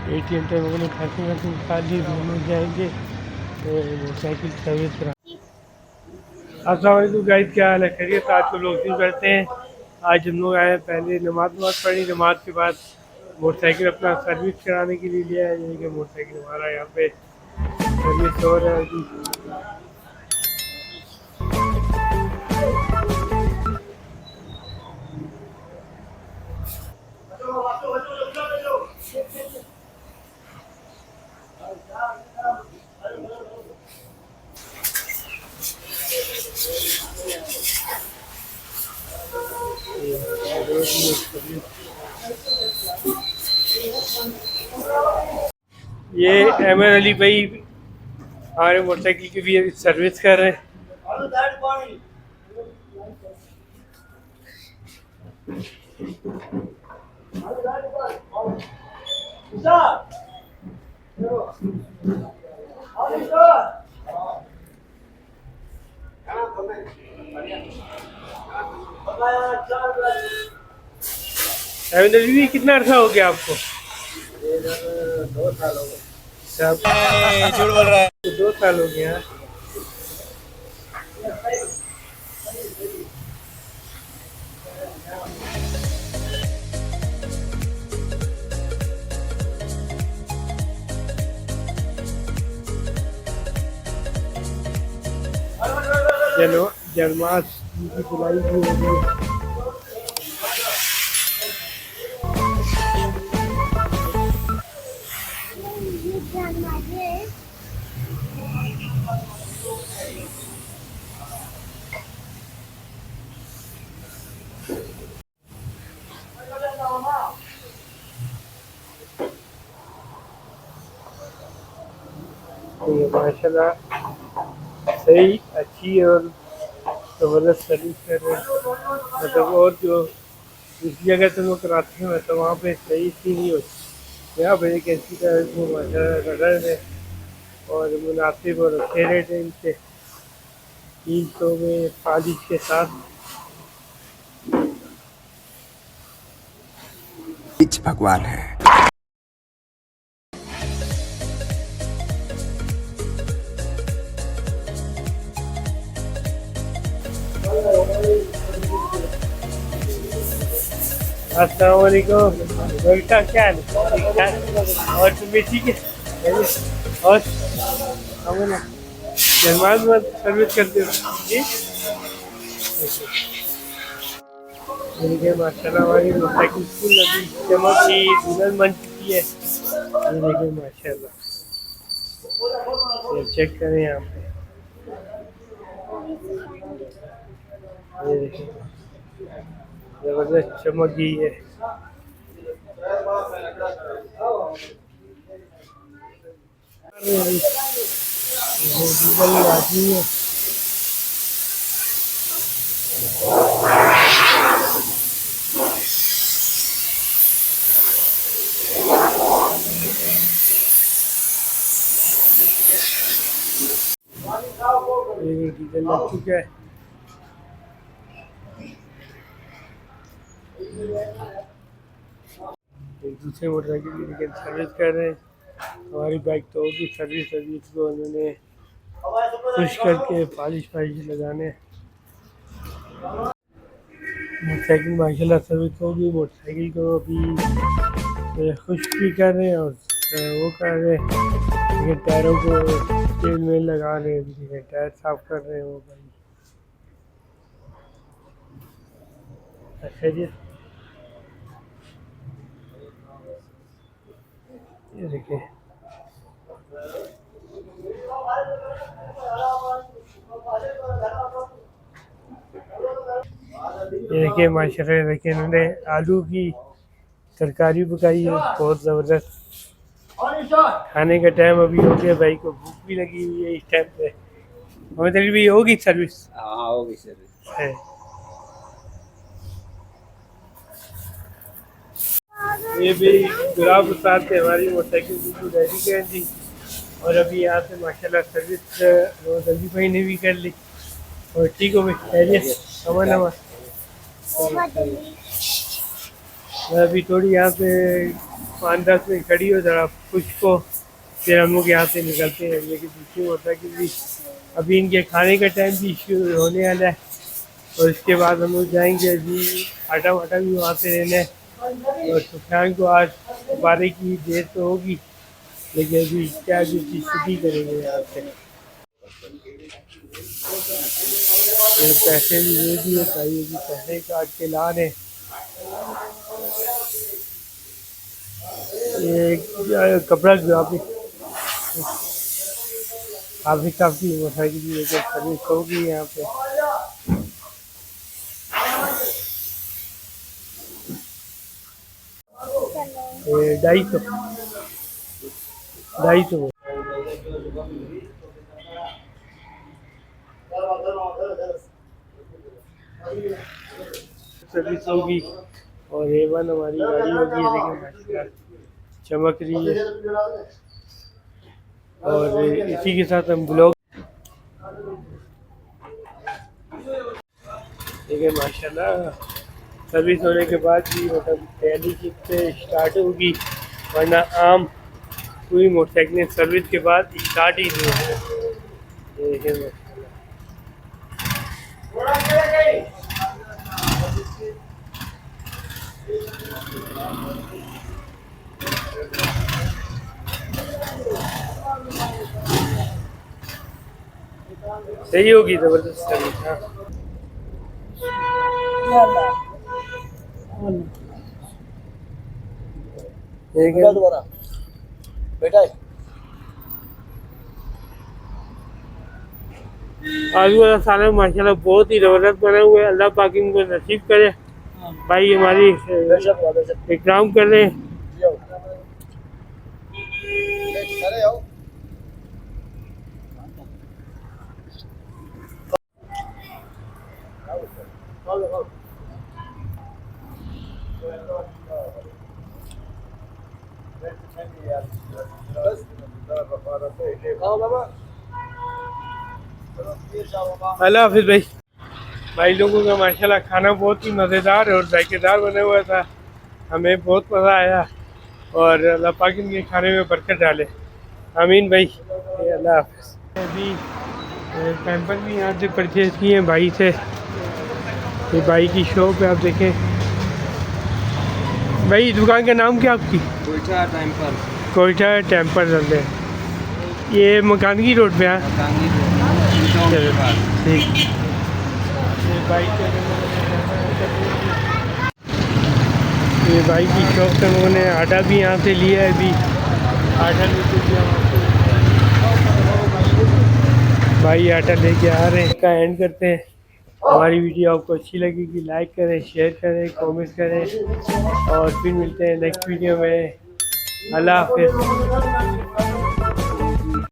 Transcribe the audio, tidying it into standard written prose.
1 घंटे में अपने पैकिंग वैकिंग खा ली, घूमने जाएंगे तो मोटरसाइकिल सर्विस करा। अस्सलाम वालेकुम गाइस, क्या हाल है? खैरियत? आज को लोग क्यों करते हैं। आज हम लोग आए हैं, पहले नमाज पढ़ी, नमाज के बाद मोटरसाइकिल अपना सर्विस कराने के लिए लिया है। यानी कि मोटरसाइकिल हमारा यहाँ पे सर्विस हो रहा है अभी। ये अहमद अली भाई हमारे मोटरसाइकिल की भी सर्विस कर रहे हैं। अहमद अली भी कितना अर्सा हो गया आपको? 2 साल हो गए। झूठ बोल रहा है। 2 साल हो गया। जन्माष्टमी की बुलाई भी हो गई। तो ये माशाल्लाह सही अच्छी और ज़बरदस्त सर्विस कर रहे हैं। मतलब और जो दूसरी जगह से लोग कराते हैं तो वहाँ पे सही इतनी नहीं होती। यहाँ पर एक ऐसी का वो माशाल्लाह नज़र है और मुनासिब और अच्छे रेट है इनसे। 300 में पॉलिश के साथ। भगवान है। अस्सलाम वालेकुम बेटा, क्या हाल है? ठीक ठाक। और तुम भी ठीक है? और जन्माद में सर्विस करते हो जी? देखिए माशाल्लाह हमारी मोटरसाइकिल फुल अभी चमक की दुल्हन बन चुकी है। ये देखिए माशाल्लाह, ये चेक करें यहाँ पे। ये देखिए जबरदस्त चमक गई है। डीजल आदमी है। डीजल लग चुका है। एक दूसरे मोटरसाइकिल की लेकिन सर्विस कर रहे हैं। हमारी बाइक तो होगी सर्विस, अभी इसको उन्होंने खुश करके पॉलिश लगाने। मोटरसाइकिल माशाल्लाह सर्विस होगी। मोटरसाइकिल को अभी खुश भी कर रहे हैं और वो कर रहे हैं, लेकिन टायरों को तेल में लगा रहे हैं, टायर साफ कर रहे हैं वो भाई। अच्छा जी, ये देखिए माशाल्लाह, देखिए इन्होंने आलू की तरकारी पकाई है बहुत ज़बरदस्त। खाने का टाइम अभी हो गया, भाई को भूख भी लगी हुई है इस टाइम पे। हमें तक भी होगी सर्विस। हाँ होगी सर्विस है। ये भी गुलाब उस्ताद थे, हमारी मोटरसाइकिल बिल्कुल रेडी कर दी और अभी यहाँ से माशाल्लाह सर्विस वो जल्दी भाई ने भी कर ली। और ठीक हो भाई, खैरियत? अमन अमन। मैं अभी थोड़ी यहाँ पे 5-10 मिनट खड़ी हो ज़रा खुश को, फिर हम लोग यहाँ से निकलते हैं। लेकिन इशू होता है कि अभी इनके खाने का टाइम भी इशू होने वाला है, और इसके बाद हम लोग जाएंगे अभी आटा वाटा भी वहाँ से लेना है। और सुफियान को आज बारह की देर तो होगी, लेकिन अभी क्या जो चीज़ छुट्टी करेंगे यहाँ से। ये पैसे भी दे दिए भाई, अभी पैसे काट के ला रहे। ये कपड़ा जो काफ़ी मोटरसाइकिल की लेकर सर्विस होगी यहाँ पे। ये 250 सर्विस होगी, और A1 हमारी गाड़ी होगी। लेकिन माशाल्लाह चमक रही है। और इसी के साथ हम ब्लॉग देखिए माशाल्लाह सर्विस होने के बाद भी मतलब पहली शिफ्ट से स्टार्ट होगी, वरना आम कोई मोटरसाइकिल सर्विस के बाद स्टार्ट ही नहीं होता। देखिए सही होगी जबरदस्त सर्विस। हाँ बेटा आलू वाला सालन माशाल्लाह बहुत ही ज़बरदस्त बना हुआ है। अल्लाह पाक इनको नसीब करे। भाई हमारी इकराम कर रहे हैं। अल्लाह हाफिज़ भाई। भाई लोगों का माशाल्लाह खाना बहुत ही मज़ेदार और जायकेदार बना हुआ था, हमें बहुत मज़ा आया। और अल्लाह पाक इनके खाने में बरकत डाले, आमीन भाई। अल्लाह हाफिज़। अभी पैम्पर भी यहाँ से परचेज़ किए हैं भाई से। ये भाई की शॉप है, आप देखें। भाई दुकान का नाम क्या आपकी? कोयटा टेम्पर चलते हैं। ये मकानगी रोड पे है। ठीक। ये भाई की शॉप से उन्होंने आटा भी यहाँ से लिया है। अभी आटा लेके दिया भाई, आटा लेके आ रहे हैं। का एंड करते हैं। हमारी वीडियो आपको अच्छी लगेगी लाइक करें, शेयर करें, कमेंट करें, और फिर मिलते हैं नेक्स्ट वीडियो में। अल्लाह हाफिज़।